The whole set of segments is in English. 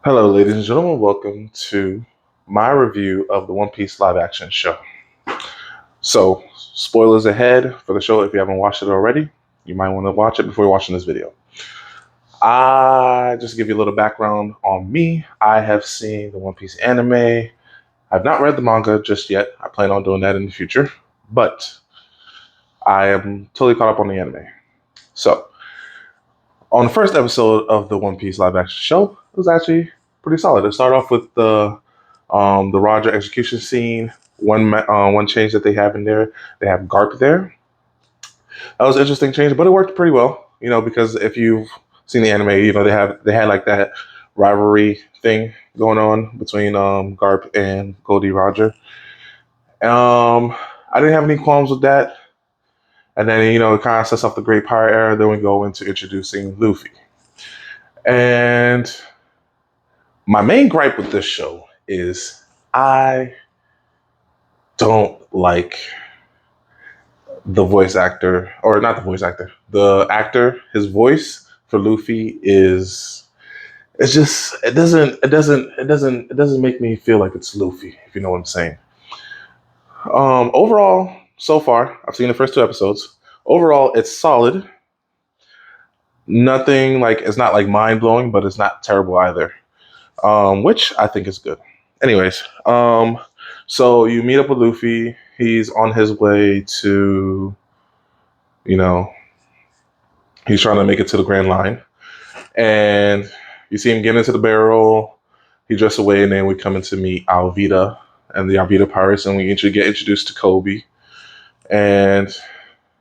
Hello, ladies and gentlemen. Welcome to my review of the One Piece live action show. So, spoilers ahead for the show. If you haven't watched it already, you might want to watch it before you're watching this video. I just give you a little background on me. I have seen the One Piece anime. I've not read the manga just yet. I plan on doing that in the future, but I am totally caught up on the anime. So, on the first episode of the One Piece live action show, it was actually pretty solid. It started off with the Roger execution scene. One change that they have in there, they have Garp there. That was an interesting change, but it worked pretty well. Because if you've seen the anime, they had like that rivalry thing going on between Garp and Goldie Roger. I didn't have any qualms with that. And then it kind of sets off the Great Pirate era. Then we go into introducing Luffy. And my main gripe with this show is I don't like the voice actor, or not the voice actor, the actor. His voice for Luffy is it doesn't make me feel like it's Luffy, if you know what I'm saying. Overall, so far, I've seen the first two episodes. Overall, it's solid. Nothing like it's not like mind blowing, but it's not terrible either. Which I think is good. Anyways, so you meet up with Luffy. He's on his way to, you know, he's trying to make it to the Grand Line, and you see him get into the barrel. He drifts away, and then we come in to meet Alvida and the Alvida Pirates, and we get introduced to Kobe, and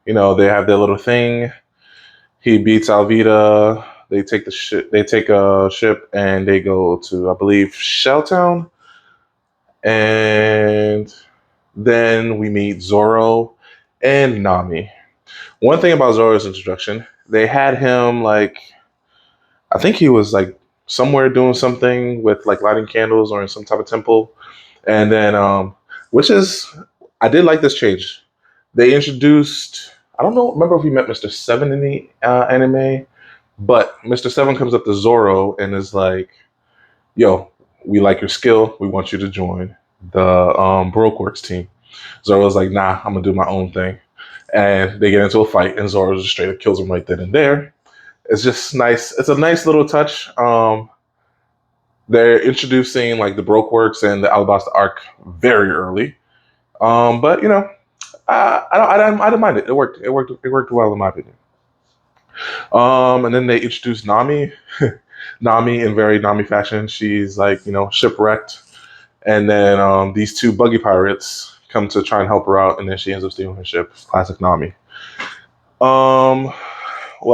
they have their little thing. He beats Alvida. They take the ship. They take a ship and they go to, I believe, Shelltown. And then we meet Zoro and Nami. One thing about Zoro's introduction, they had him like, I think he was like somewhere doing something with like lighting candles or in some type of temple. And then, which is, I did like this change. They introduced, I don't know, remember if we met Mr. Seven in the anime, but Mr. Seven comes up to Zoro and is like, yo, we like your skill. We want you to join the Baroque Works team. Zoro's like, nah, I'm going to do my own thing. And they get into a fight, and Zoro just straight up kills him right then and there. It's just nice. It's a nice little touch. They're introducing like the Baroque Works and the Alabasta arc very early. But, I didn't mind it. It worked. It worked well in my opinion. And then they introduced Nami. Nami in very Nami fashion. She's like, shipwrecked. And then these two buggy pirates come to try and help her out, and then she ends up stealing her ship. Classic Nami. What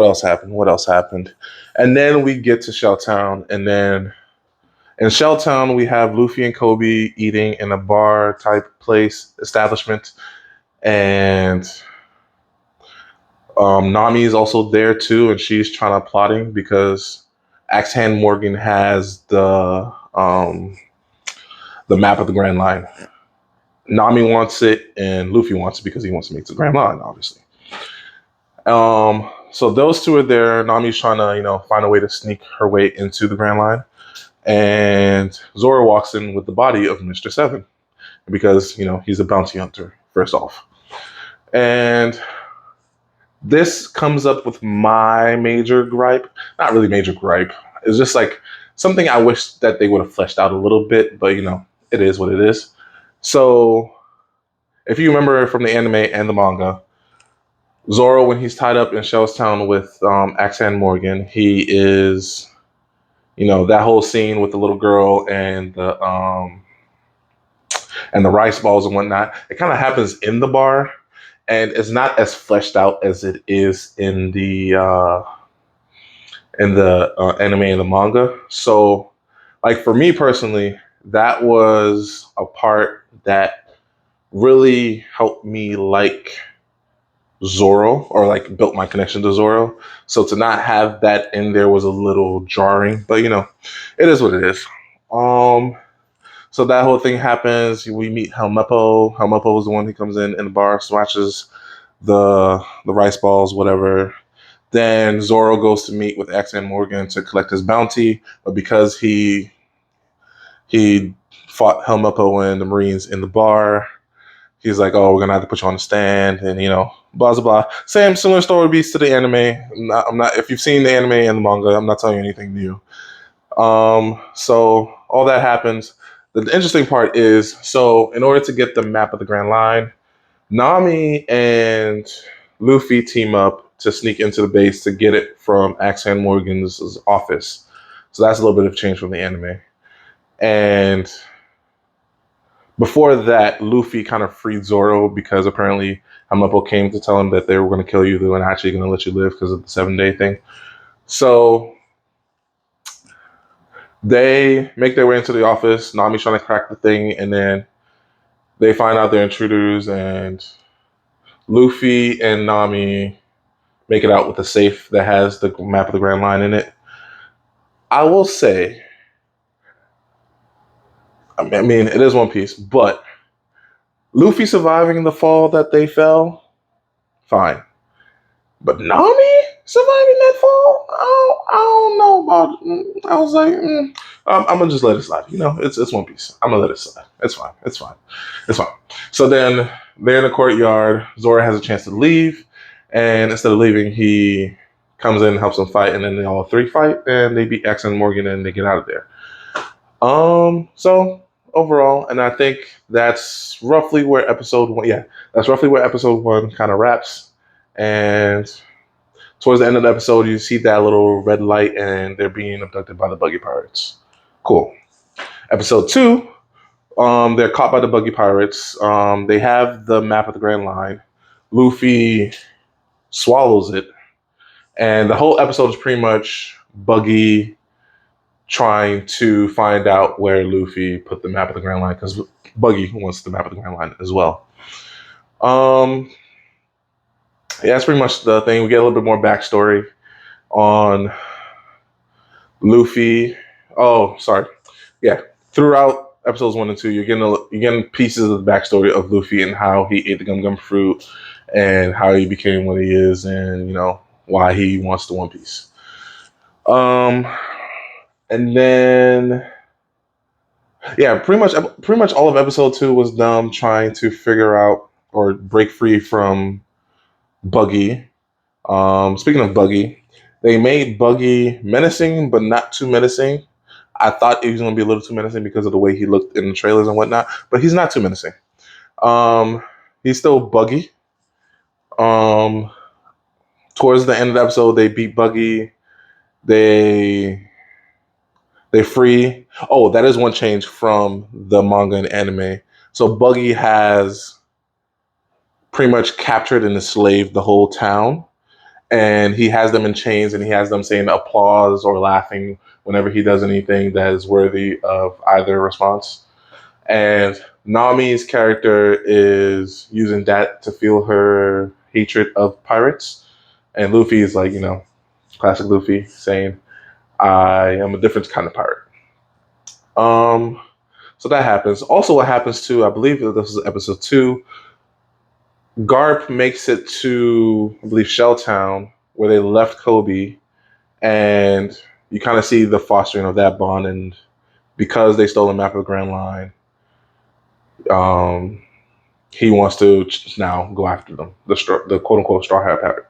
else happened? What else happened? And then we get to Shelltown, and then in Shelltown we have Luffy and Kobe eating in a bar type place establishment, and Nami is also there too, and she's trying to plotting because Axe Hand Morgan has the map of the Grand Line. Nami wants it, and Luffy wants it because he wants to make the Grand Line, obviously. So those two are there. Nami's trying to, find a way to sneak her way into the Grand Line, and Zoro walks in with the body of Mr. Seven because he's a bounty hunter first off, and this comes up with my major gripe. Not really major gripe. It's just like something I wish that they would have fleshed out a little bit, but it is what it is. So, if you remember from the anime and the manga, Zoro, when he's tied up in Shellstown with Axe Hand Morgan, he is, that whole scene with the little girl and the rice balls and whatnot. It kind of happens in the bar, and it's not as fleshed out as it is in the anime and the manga. So, like for me personally, that was a part that really helped me like Zoro, or like built my connection to Zoro. So to not have that in there was a little jarring, but it is what it is. So that whole thing happens. We meet Helmeppo. Helmeppo is the one who comes in the bar, smashes the rice balls, whatever. Then Zoro goes to meet with Axe Hand Morgan to collect his bounty, but because he He fought Helmeppo and the Marines in the bar. He's like, "Oh, we're gonna have to put you on the stand," and blah blah blah. Similar story beats to the anime. I'm not. If you've seen the anime and the manga, I'm not telling you anything new. So all that happens. The interesting part is, so in order to get the map of the Grand Line, Nami and Luffy team up to sneak into the base to get it from Axan Morgan's office. So that's a little bit of change from the anime. And before that, Luffy kind of freed Zoro because apparently Hamapo came to tell him that they were going to kill you. They weren't actually going to let you live because of the 7-day thing. So they make their way into the office. Nami's trying to crack the thing, and then they find out they're intruders, and Luffy and Nami make it out with a safe that has the map of the Grand Line in it. I will say, I mean, it is One Piece, but Luffy surviving the fall that they fell, fine. But Nami surviving that fall, I don't know about. I was like, I'm gonna just let it slide. It's One Piece. I'm gonna let it slide. It's fine. It's fine. It's fine. So then they're in the courtyard. Zoro has a chance to leave, and instead of leaving, he comes in, helps them fight, and then they all three fight, and they beat X and Morgan, and they get out of there. So overall, and I think that's roughly where episode one. Yeah, that's roughly where episode one kind of wraps. And towards the end of the episode, you see that little red light, and they're being abducted by the Buggy Pirates. Cool. Episode two, they're caught by the Buggy Pirates. They have the map of the Grand Line. Luffy swallows it, and the whole episode is pretty much Buggy trying to find out where Luffy put the map of the Grand Line, because Buggy wants the map of the Grand Line as well. Yeah, that's pretty much the thing. We get a little bit more backstory on Luffy. Oh, sorry. Yeah, throughout episodes 1 and 2, you're getting pieces of the backstory of Luffy and how he ate the Gum Gum fruit and how he became what he is, and why he wants the One Piece. And then yeah, pretty much all of episode 2 was them trying to figure out or break free from Buggy. Speaking of Buggy, they made Buggy menacing, but not too menacing. I thought he was going to be a little too menacing because of the way he looked in the trailers and whatnot, but he's not too menacing. He's still Buggy. Towards the end of the episode, they beat Buggy. They free. Oh, that is one change from the manga and anime. So Buggy has pretty much captured and enslaved the whole town, and he has them in chains, and he has them saying applause or laughing whenever he does anything that is worthy of either response. And Nami's character is using that to feel her hatred of pirates, and Luffy is like, classic Luffy saying, "I am a different kind of pirate." So that happens. Also, what happens too, I believe that this is episode 2, Garp makes it to, I believe, Shelltown, where they left Kobe, and you kind of see the fostering of that bond. And because they stole the map of the Grand Line, he wants to now go after them. The quote unquote straw hat pirate,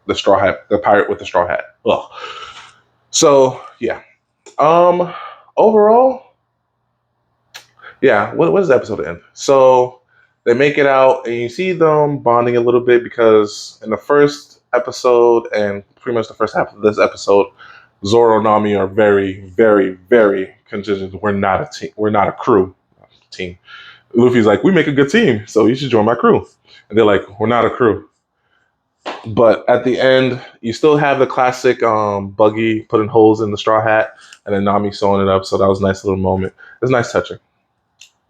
the pirate with the straw hat. Ugh. So yeah. Overall, yeah. What does the episode end? So they make it out, and you see them bonding a little bit because in the first episode and pretty much the first half of this episode, Zoro and Nami are very, very, very contingent. We're not a team. We're not a crew. Team. Luffy's like, "We make a good team, so you should join my crew." And they're like, "We're not a crew." But at the end, you still have the classic Buggy putting holes in the straw hat, and then Nami sewing it up. So that was a nice little moment. It's nice touching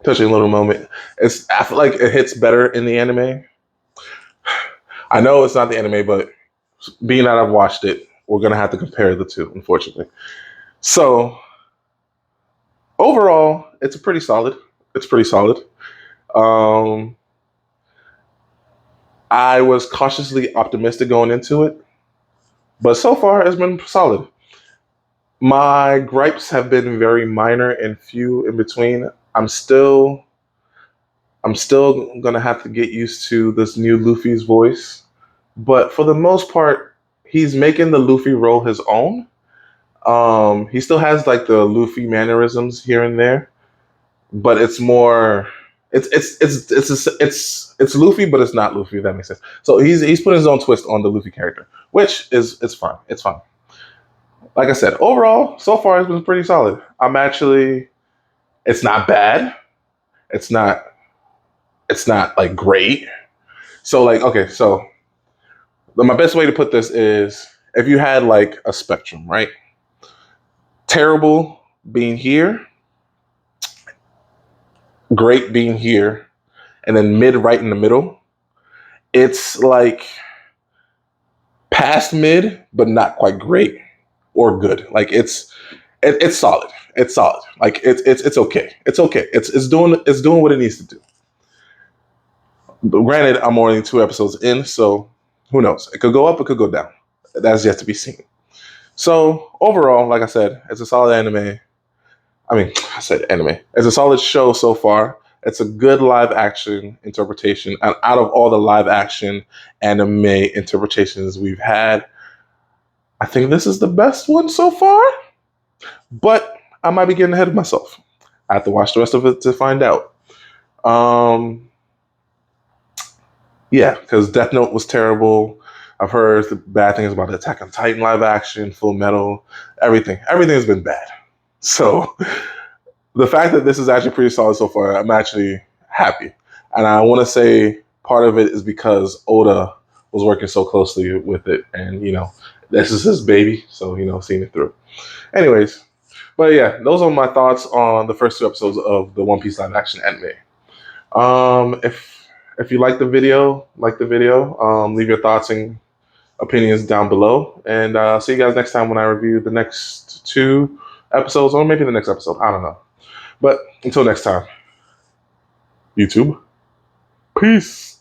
little moment. I feel like it hits better in the anime. I know it's not the anime, but being that I've watched it, we're gonna have to compare the two, unfortunately. So overall, it's pretty solid. It's pretty solid. I was cautiously optimistic going into it, but so far it's been solid. My gripes have been very minor and few in between. I'm still gonna have to get used to this new Luffy's voice, but for the most part, he's making the Luffy role his own. He still has like the Luffy mannerisms here and there, but it's more. It's Luffy, but it's not Luffy. If that makes sense. So he's putting his own twist on the Luffy character, which is it's fun. It's fun. Like I said, overall, so far it's been pretty solid. I'm actually. It's not bad. It's not. It's not like great. So like okay, so my best way to put this is if you had like a spectrum, right? Terrible being here, great being here, and then mid right in the middle. It's like past mid, but not quite great or good. Like it's solid. It's solid. Like it's okay. It's okay. It's doing what it needs to do. But granted, I'm only 2 episodes in, so who knows? It could go up, it could go down. That's yet to be seen. So overall, like I said, it's a solid anime. I mean, I said anime. It's a solid show so far. It's a good live action interpretation. And out of all the live action anime interpretations we've had, I think this is the best one so far. But I might be getting ahead of myself. I have to watch the rest of it to find out. Yeah, because Death Note was terrible. I've heard the bad things about Attack on Titan live action, Full Metal, everything. Everything's been bad. So the fact that this is actually pretty solid so far, I'm actually happy. And I want to say part of it is because Oda was working so closely with it. And, this is his baby. So, seeing it through. Anyways, but yeah, those are my thoughts on the first 2 episodes of the One Piece live action anime. If you like the video, leave your thoughts and opinions down below. And I'll see you guys next time when I review the next 2 episodes, or maybe the next episode. I don't know. But until next time, YouTube, peace.